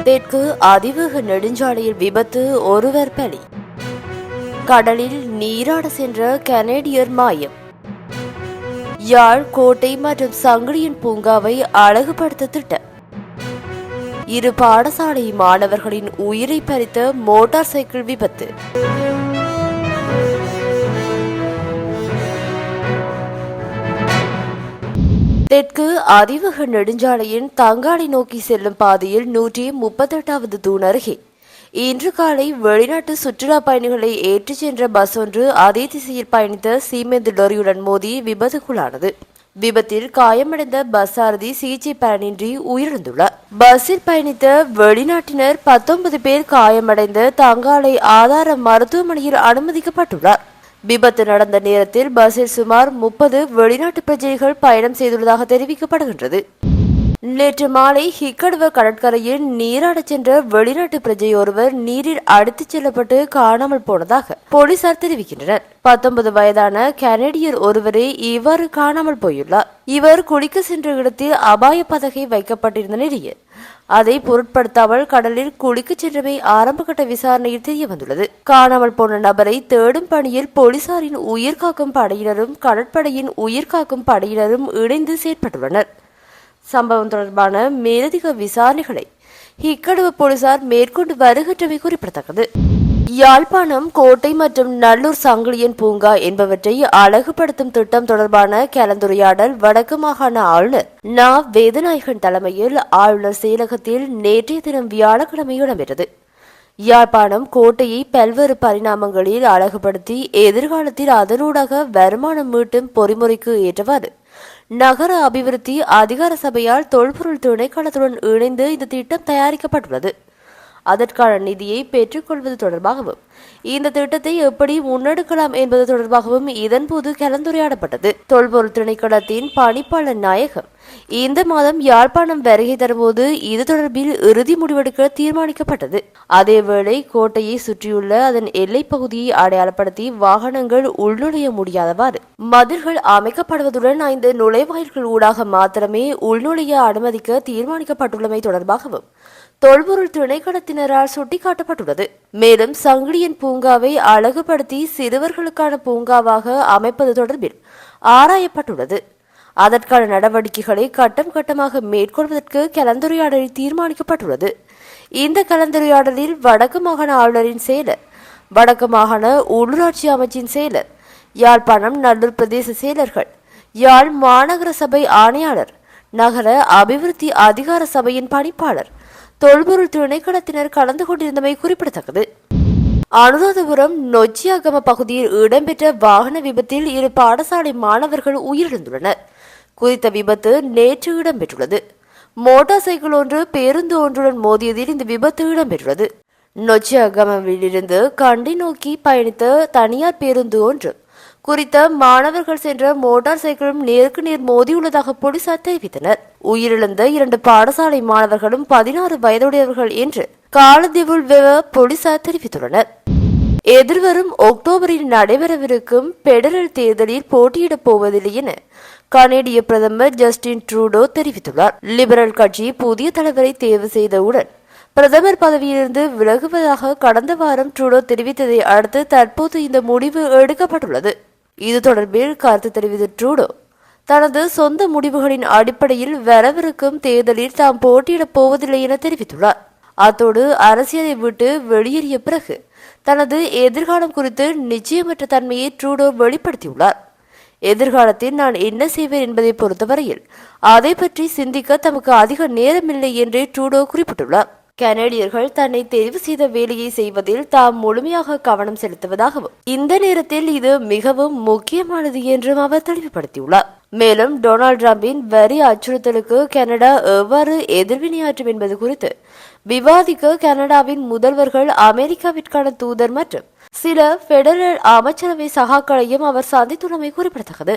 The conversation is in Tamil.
தெற்கு அதிவேக நெடுஞ்சாலையில் விபத்து, ஒருவர் பலி. கடலில் நீராட சென்ற கனேடியர் மாயம். யாழ், கோட்டை மற்றும் சங்கிலியன் பூங்காவை அழகுபடுத்த திட்டம். இரு பாடசாலை மாணவர்களின் உயிரை பறித்த மோட்டார் சைக்கிள் விபத்து. தெற்கு அதிவேக நெடுஞ்சாலையின் தங்காலை நோக்கி செல்லும் பாதையில் 138வது தூண் அருகே இன்று காலை வெளிநாட்டு சுற்றுலா பயணிகளை ஏற்றிச் சென்ற பஸ் ஒன்று அதே திசையில் பயணித்த சீமெந்து லொரியுடன் மோதி விபத்துக்குள்ளானது. விபத்தில் காயமடைந்த பஸ் சாரதி சிகிச்சை பலனின்றி உயிரிழந்துள்ளார். பஸ்ஸில் பயணித்த வெளிநாட்டினர் 19 பேர் காயமடைந்த தங்காலை ஆதார மருத்துவமனையில் அனுமதிக்கப்பட்டுள்ளார். விபத்து நடந்த நேரத்தில் பஸ்ஸில் சுமார் 30 வெளிநாட்டு பிரஜைகள் பயணம் செய்துள்ளதாக தெரிவிக்கப்படுகின்றது. நேற்று மாலை ஹிக்கடுவ கடற்கரையில் நீராடச் சென்ற வெளிநாட்டு பிரஜை ஒருவர் நீரில் அடித்துச் செல்லப்பட்டு காணாமல் போனதாக போலீசார் தெரிவிக்கின்றனர். 19 வயதான கனேடியர் ஒருவரே இவ்வாறு காணாமல் போயுள்ளார். இவர் குளிக்க சென்ற இடத்தில் அபாய பதகை வைக்கப்பட்டிருந்த நிலையில் அதை பொருட்படுத்தாமல் கடலில் குளிக்கச் சென்றவை ஆரம்பகட்ட விசாரணையில் தெரிய வந்துள்ளது. காணாமல் போன நபரை தேடும் பணியில் போலீசாரின் உயிர்காக்கும் படையினரும் கடற்படையின் உயிர்காக்கும் படையினரும் இணைந்து செயற்பட்டுள்ளனர். சம்பவம் தொடர்பான மேலதிக விசாரணைகளை இக்கடுவ போலீசார் மேற்கொண்டு வருகின்றமை குறிப்பிடத்தக்கது. யாழ்ப்பாணம், கோட்டை மற்றும் நல்லூர் சங்கிலியன் பூங்கா என்பவற்றை அழகுபடுத்தும் திட்டம் தொடர்பான கலந்துரையாடல் வடக்கு மாகாண ஆளுநர் நா. வேதநாயகன் தலைமையில் ஆளுநர் செயலகத்தில் நேற்றைய தினம் வியாழக்கிழமை இடம்பெற்றது. யாழ்ப்பாணம், கோட்டையை பல்வேறு பரிணாமங்களில் அழகுபடுத்தி எதிர்காலத்தில் அதனூடாக வருமானம் மீட்டும் பொறிமுறைக்கு ஏற்றவாறு நகர அபிவிருத்தி அதிகார சபையால் தொல்பொருள் திணைக்களத்துடன் இணைந்து இந்த திட்டம் தயாரிக்கப்பட்டுள்ளது. அதற்கான நிதியை பெற்றுக்கொள்வது தொடர்பாகவும் இந்த திட்டத்தை எப்படி முன்னெடுக்கலாம் என்பது தொடர்பாகவும் இதன்போது கலந்துரையாடப்பட்டது. தொல்பொருள் திணைக்களத்தின் பணிப்பாளர் நாயகம் இந்த மாதம் யாழ்ப்பாணம் வருகை தரும்போது இது தொடர்பில் இறுதி முடிவெடுக்க தீர்மானிக்கப்பட்டது. அதேவேளை கோட்டையை சுற்றியுள்ள அதன் எல்லைப் பகுதியை அடையாளப்படுத்தி வாகனங்கள் உள்நுழைய முடியாதவாறு மதில்கள் அமைக்கப்படுவதுடன் 5 நுழைவாயில்கள் ஊடாக மாத்திரமே உள்நுழைய அனுமதிக்க தீர்மானிக்கப்பட்டுள்ளமை தொடர்பாகவும் தொல்பொருள் திணைக்களத்தினரால் சுட்டிக்காட்டப்பட்டுள்ளது. மேலும் சங்கிலியன் பூங்காவை அழகுபடுத்தி சிறுவர்களுக்கான பூங்காவாக அமைப்பது தொடர்பில் ஆராயப்பட்டுள்ளது. அதற்கான நடவடிக்கைகளை கட்டம் கட்டமாக மேற்கொள்வதற்கு கலந்துரையாடலில் தீர்மானிக்கப்பட்டுள்ளது. இந்த கலந்துரையாடலில் வடக்கு மாகாண ஆளுநரின் செயலர், வடக்கு மாகாண உள்ளூராட்சி அமைச்சின் செயலர், யாழ்ப்பாணம் நல்லூர் பிரதேச செயலர்கள், யாழ் மாநகர சபை ஆணையாளர், நகர அபிவிருத்தி அதிகார சபையின் பணிப்பாளர், தொல்பொருள் திணைக்களத்தினர் கலந்து கொண்டிருந்தமை குறிப்பிடத்தக்கது. அனுராதபுரம் நொச்சியாகம பகுதியில் இடம்பெற்ற வாகன விபத்தில் 2 பாடசாலை மாணவர்கள் உயிரிழந்துள்ளனர். குறித்த விபத்து நேற்று இடம்பெற்றுள்ளது. மோட்டார் சைக்கிள் ஒன்று பேருந்து ஒன்றுடன் மோதியதில் இந்த விபத்து இடம்பெற்றுள்ளது. நொச்சியாகமவிலிருந்து கண்டி நோக்கி பயணித்த தனியார் பேருந்து ஒன்று குறித்த மாணவர்கள் சென்ற மோட்டார் சைக்கிளும் நேருக்கு நேர் மோதியுள்ளதாக போலீசார் தெரிவித்தனர். உயிரிழந்த 2 பாடசாலை மாணவர்களும் 16 வயதுடையவர்கள் என்று காலதேவுல் போலீசார் தெரிவித்துள்ளனர். எதிர்வரும் அக்டோபரில் நடைபெறவிருக்கும் பெடரல் தேர்தலில் போட்டியிடப் போவதில்லை என கனேடிய பிரதமர் ஜஸ்டின் ட்ரூடோ தெரிவித்துள்ளார். லிபரல் கட்சி புதிய தலைவரை தேர்வு செய்தவுடன் பிரதமர் பதவியிலிருந்து விலகுவதாக கடந்த வாரம் ட்ரூடோ தெரிவித்ததை அடுத்து தற்போது இந்த முடிவு எடுக்கப்பட்டுள்ளது. இது தொடர்பில் கருத்து தெரிவித்த ட்ரூடோ தனது சொந்த முடிவுகளின் அடிப்படையில் வரவிருக்கும் தேர்தலில் தாம் போட்டியிடப் போவதில்லை என தெரிவித்துள்ளார். அத்தோடு அரசியலை விட்டு வெளியேறிய பிறகு தனது எதிர்காலம் குறித்து நிச்சயமற்ற தன்மையை ட்ரூடோ வெளிப்படுத்தியுள்ளார். எதிர்காலத்தில் நான் என்ன செய்வேன் என்பதை பொறுத்தவரையில் அதை பற்றி சிந்திக்க தமக்கு அதிக நேரமில்லை என்றே ட்ரூடோ குறிப்பிட்டுள்ளார். கனேடியர்கள் தன்னை தெரிவு செய்த வேலையை செய்வதில் தாம் முழுமையாக கவனம் செலுத்துவதாகவும் இந்த நேரத்தில் இது மிகவும் முக்கியமானது என்றும் அவர் தெளிவுபடுத்தியுள்ளார். மேலும் டொனால்டு டிரம்பின் வரி அச்சுறுத்தலுக்கு கனடா எவ்வாறு எதிர்வினையாற்றும் என்பது குறித்து விவாதிக்க கனடாவின் முதல்வர்கள், அமெரிக்காவிற்கான தூதர் மற்றும் சில பெடரல் அமைச்சரவை சகாக்களையும் அவர் சந்தித்துள்ளமை குறிப்பிடத்தக்கது.